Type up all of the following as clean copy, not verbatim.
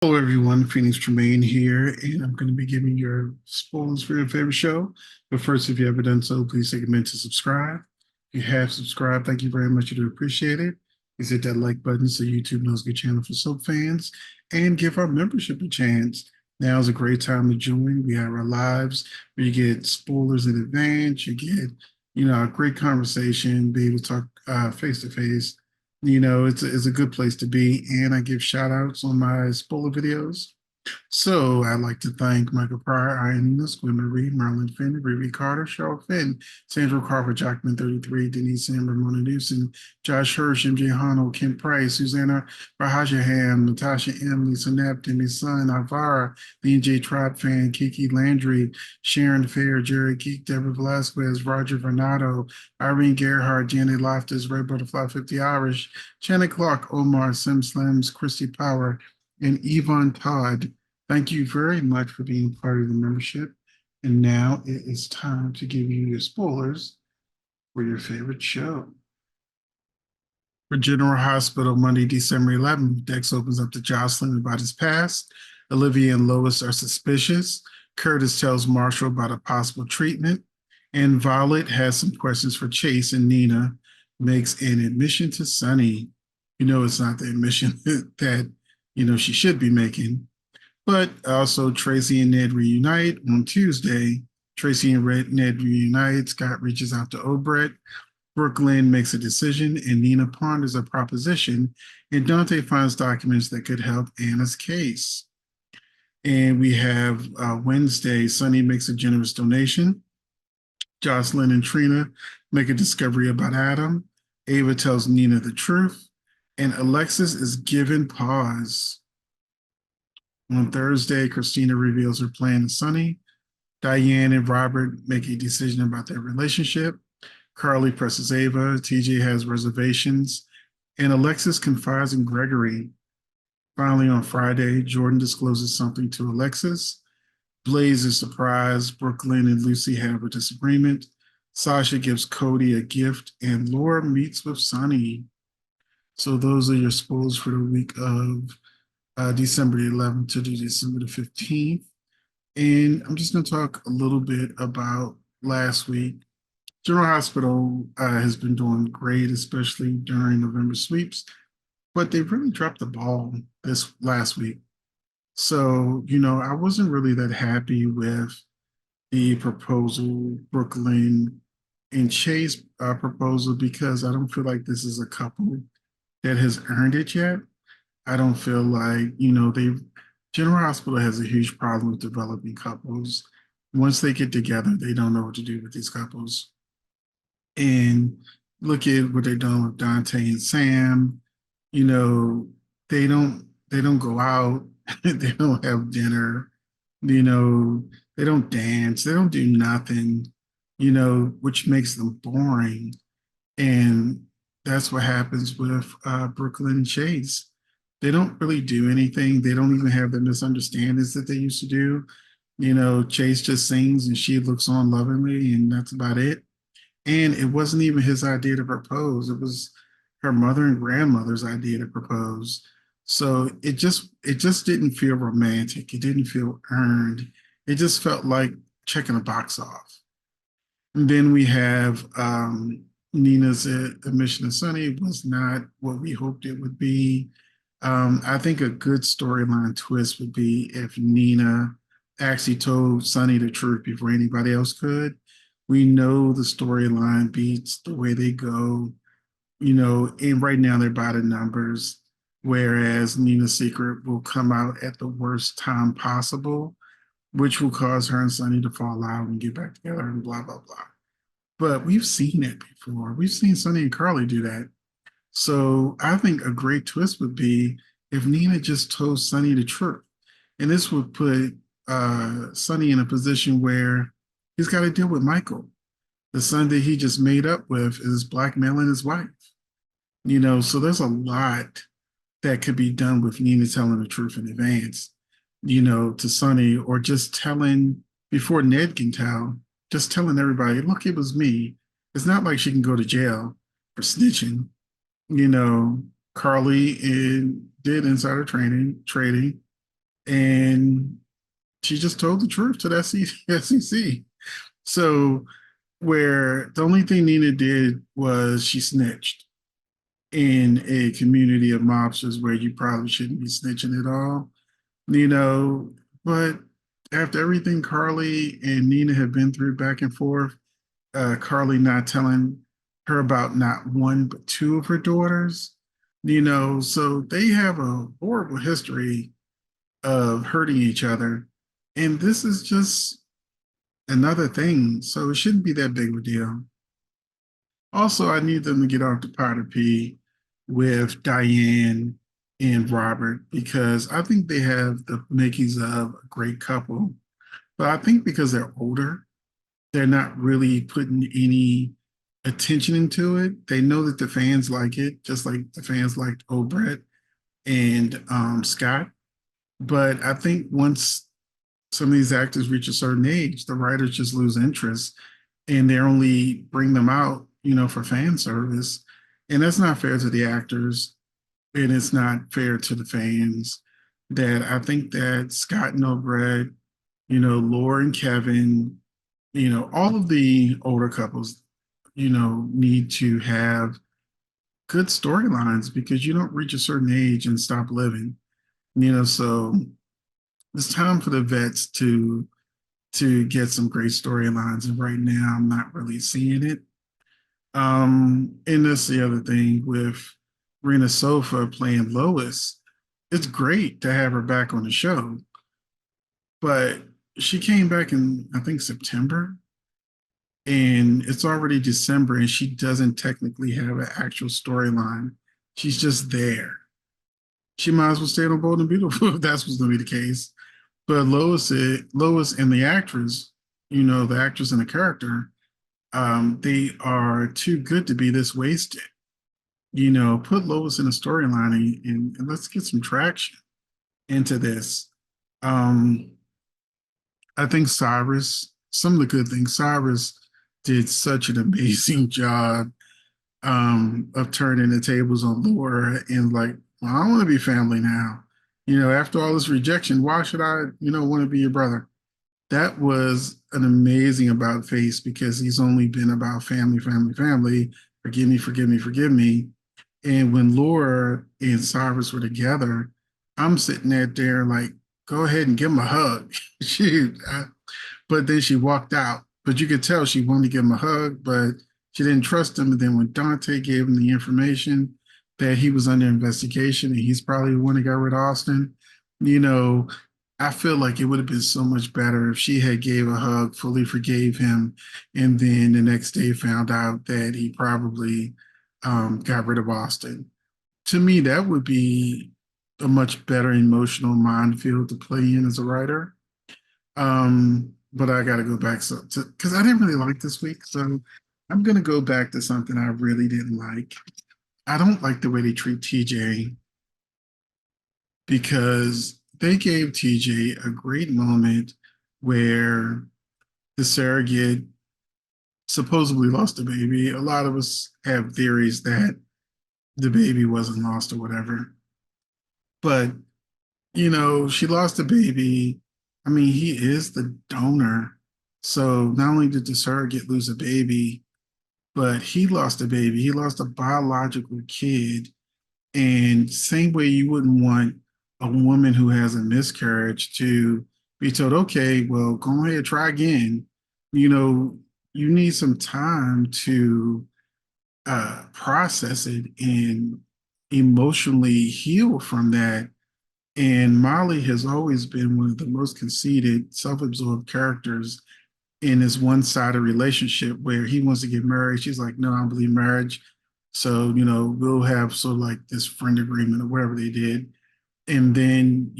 Hello, everyone. Phoenix Tremaine here, and I'm going to be giving your spoilers for your favorite show. But first, if you haven't done so, please take a minute to subscribe. If you have subscribed, thank you very much. I do appreciate it. Please hit that like button so YouTube knows good channel for soap fans, and give our membership a chance. Now is a great time to join. We have our lives where you get spoilers in advance. You get, a great conversation, be able to talk face to face. It's a good place to be, and I give shout outs on my spoiler videos. So I'd like to thank Michael Pryor, Ian Enos, Gwen Marie, Marlon Finn, Riri Carter, Cheryl Finn, Sandra Crawford, Jackman 33, Denise Sam, Ramona Newsom, Josh Hirsch, MJ Hano, Kim Price, Susanna Rahajaham, Natasha M, Lisa Knapp, Demi Sun, Alvara, the NJ Tribe fan, Kiki Landry, Sharon Fair, Jerry Geek, Deborah Velasquez, Roger Vernado, Irene Gerhardt, Janet Loftus, Red Butterfly 50 Irish, Shannon Clark, Omar, Sim Slims, Christy Power, and Yvonne Todd. Thank you very much for being part of the membership. And now it is time to give you your spoilers for your favorite show. For General Hospital, Monday, December 11th, Dex opens up to Jocelyn about his past. Olivia and Lois are suspicious. Curtis tells Marshall about a possible treatment. And Violet has some questions for Chase, and Nina makes an admission to Sunny. It's not the admission that she should be making. But also, Tracy and Ned reunite on Tuesday. Tracy and Ned reunite. Scott reaches out to Obret. Brooklyn makes a decision, and Nina ponders a proposition. And Dante finds documents that could help Anna's case. And we have Wednesday, Sunny makes a generous donation. Jocelyn and Trina make a discovery about Adam. Ava tells Nina the truth. And Alexis is given pause. On Thursday, Christina reveals her plan to Sunny. Diane and Robert make a decision about their relationship. Carly presses Ava. TJ has reservations. And Alexis confides in Gregory. Finally, on Friday, Jordan discloses something to Alexis. Blaze is surprised. Brooklyn and Lucy have a disagreement. Sasha gives Cody a gift, and Laura meets with Sunny. So those are your spoils for the week of December the 11th to December the 15th. And I'm just going to talk a little bit about last week. General Hospital has been doing great, especially during November sweeps, but they really dropped the ball this last week. So, I wasn't really that happy with the proposal, Brooklyn and Chase proposal, because I don't feel like this is a couple that has earned it yet. I don't feel like, General Hospital has a huge problem with developing couples. Once they get together, they don't know what to do with these couples. And look at what they've done with Dante and Sam. You know, they don't go out, they don't have dinner, you know, they don't dance, they don't do nothing, which makes them boring. And that's what happens with Brooklyn and Chase. They don't really do anything. They don't even have the misunderstandings that they used to do. Chase just sings and she looks on lovingly, and that's about it. And it wasn't even his idea to propose. It was her mother and grandmother's idea to propose. So it just didn't feel romantic. It didn't feel earned. It just felt like checking a box off. And then we have Nina's admission to Sunny was not what we hoped it would be. I think a good storyline twist would be if Nina actually told Sunny the truth before anybody else could. We know the storyline beats the way they go, and right now they're by the numbers, whereas Nina's secret will come out at the worst time possible, which will cause her and Sunny to fall out and get back together and blah, blah, blah. But we've seen it before. We've seen Sunny and Carly do that. So I think a great twist would be if Nina just told Sunny the truth. And this would put Sunny in a position where he's got to deal with Michael. The son that he just made up with is blackmailing his wife. So there's a lot that could be done with Nina telling the truth in advance, to Sunny, or just telling before Ned can tell, just telling everybody, look, it was me. It's not like she can go to jail for snitching. Carly did insider trading, and she just told the truth to the SEC. So where the only thing Nina did was she snitched in a community of mobsters where you probably shouldn't be snitching at all, you know. But after everything Carly and Nina have been through back and forth, Carly not telling her about not one but two of her daughters, so they have a horrible history of hurting each other. And this is just another thing. So it shouldn't be that big of a deal. Also, I need them to get off the powder P with Diane and Robert because I think they have the makings of a great couple. But I think because they're older, they're not really putting any attention into it. They know that the fans like it, just like the fans liked Obret and Scott. But I think once some of these actors reach a certain age, the writers just lose interest and they only bring them out, for fan service. And that's not fair to the actors and it's not fair to the fans. That I think that Scott and Obret, Laura and Kevin, all of the older couples, need to have good storylines because you don't reach a certain age and stop living, so it's time for the vets to get some great storylines. And right now I'm not really seeing it. And that's the other thing with Rena Sofa playing Lois. It's great to have her back on the show, but she came back in I think September and it's already December and she doesn't technically have an actual storyline. She's just there. She might as well stay on Bold and Beautiful if that's what's going to be the case. But Lois and the actress, the actress and the character, they are too good to be this wasted. Put Lois in a storyline and let's get some traction into this. Um, I think Cyrus, some of the good things, Cyrus did such an amazing job of turning the tables on Laura and like, well, I want to be family now. After all this rejection, why should I, want to be your brother? That was an amazing about face because he's only been about family, family, family. Forgive me, forgive me, forgive me. And when Laura and Cyrus were together, I'm sitting there like, go ahead and give him a hug. Shoot. But then she walked out. But you could tell she wanted to give him a hug, but she didn't trust him. And then when Dante gave him the information that he was under investigation and he's probably the one that got rid of Austin, I feel like it would have been so much better if she had gave a hug, fully forgave him, and then the next day found out that he probably got rid of Austin. To me, that would be a much better emotional minefield to play in as a writer. But I got to go back because I didn't really like this week, so I'm gonna go back to something I really didn't like. I don't like the way they treat TJ because they gave TJ a great moment where the surrogate supposedly lost a baby. A lot of us have theories that the baby wasn't lost or whatever. But, she lost a baby. I mean, he is the donor. So not only did the surrogate lose a baby, but he lost a baby. He lost a biological kid. And same way you wouldn't want a woman who has a miscarriage to be told, okay, well, go ahead, try again. You need some time to process it and emotionally heal from that. And Molly has always been one of the most conceited, self-absorbed characters in this one-sided relationship where he wants to get married. She's like, no, I don't believe marriage. So, we'll have sort of like this friend agreement or whatever they did. And then,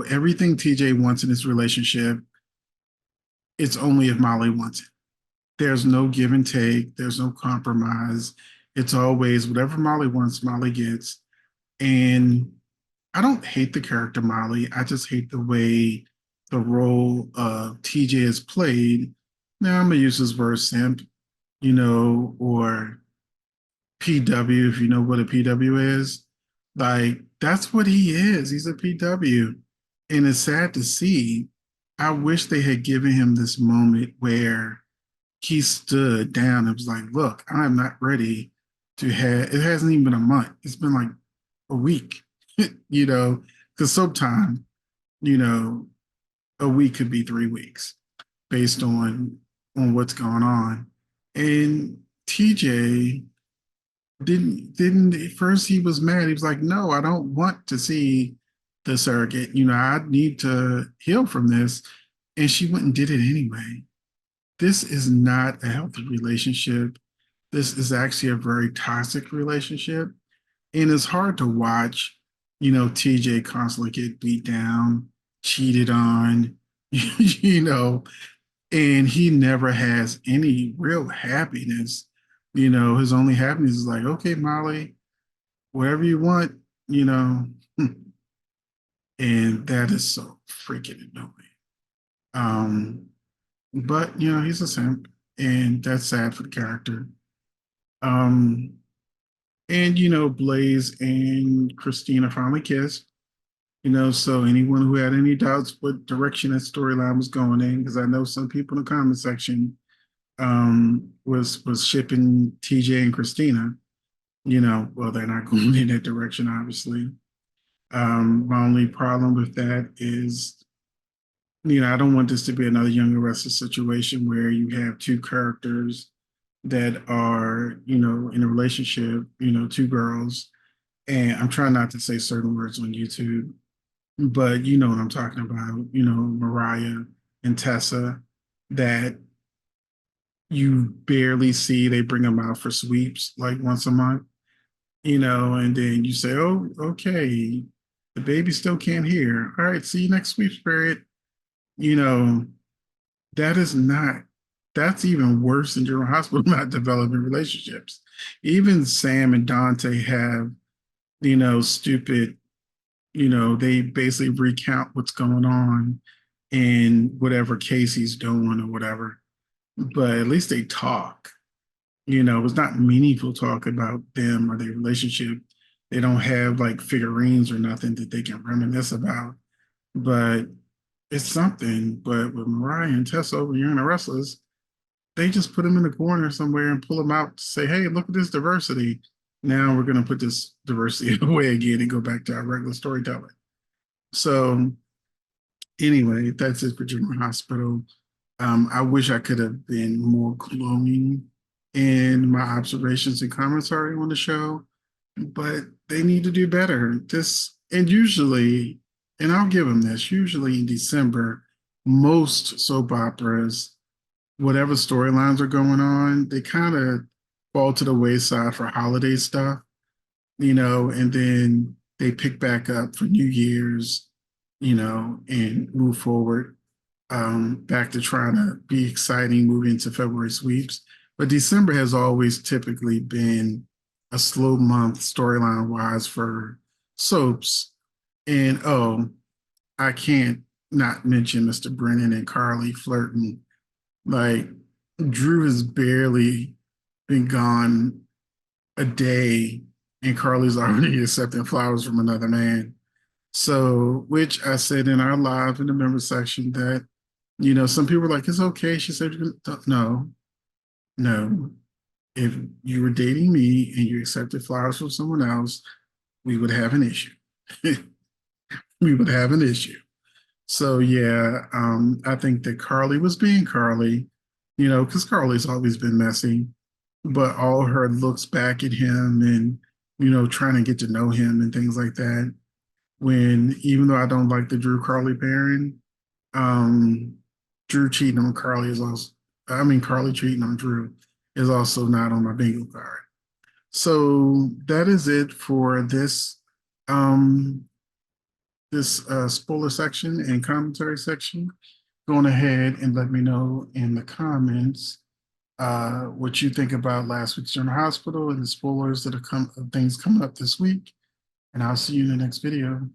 everything TJ wants in this relationship, it's only if Molly wants it. There's no give and take. There's no compromise. It's always whatever Molly wants, Molly gets. And I don't hate the character Molly. I just hate the way the role of TJ is played. Now I'm gonna use this word simp, or PW, if you know what a PW is. Like, that's what he is. He's a PW. And it's sad to see. I wish they had given him this moment where he stood down and was like, look, I'm not ready to have, it hasn't even been a month. It's been like a week, because sometimes, you know, a week could be 3 weeks based on what's going on. And TJ didn't at first he was mad. He was like, no, I don't want to see the surrogate. I need to heal from this. And she went and did it anyway. This is not a healthy relationship. This is actually a very toxic relationship. And it's hard to watch, TJ constantly get beat down, cheated on, and he never has any real happiness. His only happiness is like, okay, Molly, whatever you want, you know, and that is so freaking annoying. Um, but he's a simp, and that's sad for the character. Um, and Blaze and Christina finally kissed. So anyone who had any doubts what direction that storyline was going in, because I know some people in the comment section was shipping TJ and Christina. Well, they're not going in that direction, obviously. My only problem with that is, I don't want this to be another Young and Restless situation where you have two characters that are, in a relationship, two girls. And I'm trying not to say certain words on YouTube, but you know what I'm talking about, Mariah and Tessa, that you barely see. They bring them out for sweeps like once a month, and then you say, oh, okay, the baby still can't hear. All right, see you next sweeps period. You know, that is not, that's even worse than General Hospital not developing relationships. Even Sam and Dante have, stupid, they basically recount what's going on in whatever case he's doing or whatever. But at least they talk. It's not meaningful talk about them or their relationship. They don't have like figurines or nothing that they can reminisce about. But it's something. But with Mariah and Tessa over here in the Wrestlers, they just put them in the corner somewhere and pull them out to say, hey, look at this diversity. Now we're going to put this diversity away again and go back to our regular storytelling. So anyway, that's it for General Hospital. I wish I could have been more glowing in my observations and commentary on the show, but they need to do better. And usually, and I'll give them this, usually in December, most soap operas, whatever storylines are going on, they kind of fall to the wayside for holiday stuff, and then they pick back up for New Year's, and move forward back to trying to be exciting moving into February sweeps. But December has always typically been a slow month storyline wise for soaps. And I can't not mention Mr. Brennan and Carly flirting. Like Drew has barely been gone a day and Carly's already accepting flowers from another man. So, which I said in our live in the member section that, some people were like, it's okay. She said, no, no. If you were dating me and you accepted flowers from someone else, we would have an issue. We would have an issue. So yeah, I think that Carly was being Carly, because Carly's always been messy, but all her looks back at him and, trying to get to know him and things like that. When, even though I don't like the Drew Carly pairing, um, Drew cheating on Carly is also, I mean, Carly cheating on Drew is also not on my bingo card. So that is it for um, this spoiler section and commentary section. Go on ahead and let me know in the comments what you think about last week's General Hospital and the spoilers that are things coming up this week. And I'll see you in the next video.